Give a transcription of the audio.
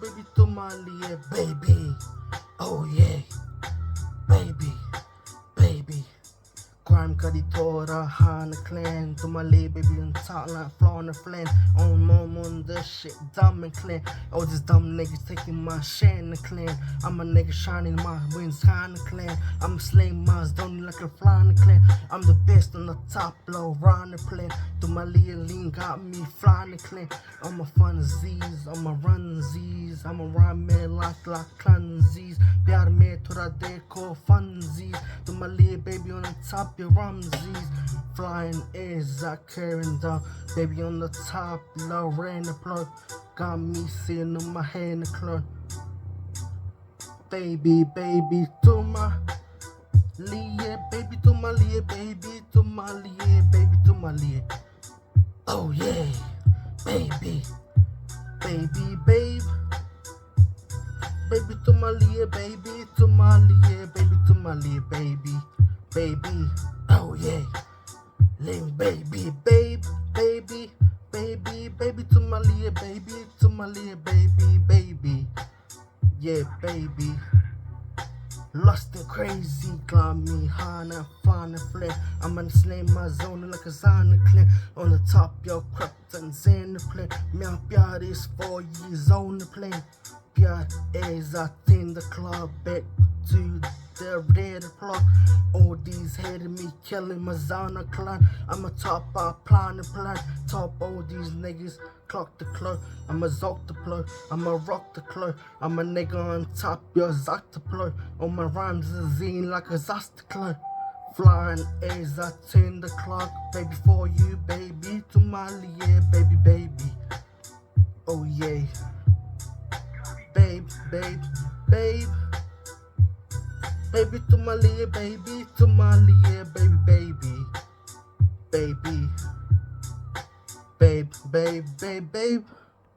baby, tuma Liya, baby. Oh yeah, baby, baby. Crime Kaditora, Hana Clan, to my lay baby and talk like flowing the flame. On mom on this shit, dumb and clean. Oh, this dumb niggas taking my shit in the clan. I'm a nigga shining my wings, kinda clan. I'm slaying mines, don't need like a fly in the clan. I'm the best on the top, low, round the plane. To my Liya lean got me flying the clan. I'm a fun Z's, I'm a run Z's. I'm a rhyme man like cleansies. Pyar mein thoda dekho funsies. To my Liya baby on the top, your Ramses. Flying is I carrying down. Baby on the top, low rain the plug. Got me sitting on my head in the club. Baby, baby, to my Liya, baby, to my Liya, baby, to my Liya, baby, to my Liya. Oh yeah, baby, baby, babe. Baby, to my Liya, baby, to my Liya, baby, to my Liya, baby, baby. Oh yeah, little baby, babe, baby, baby, baby, to my Liya, baby, to my Liya, baby, baby. Yeah, baby. Lost and crazy, climb me high and flying and flame. I'm gonna slay my zone like a Zana clan. On the top, yo, crept and in the plane. Mein pyar is 4 years on the plane. Pyar is out in the club, back to the red plot. All these hated me, killing my Zana clan. I'm a top, I plan and plan. Top all these niggas, clock the clock. I'm a zock the plug, I'm a rock the clock. I'm a nigga on top, your zock the plug. All my rhymes is zine like a zasta clock. Flying as I turn the clock, baby for you, baby, to my Liya, baby, baby. Oh yeah, babe, babe, babe. Baby, to my Liya, baby, to my Liya, baby, baby, baby, babe, babe, babe, babe.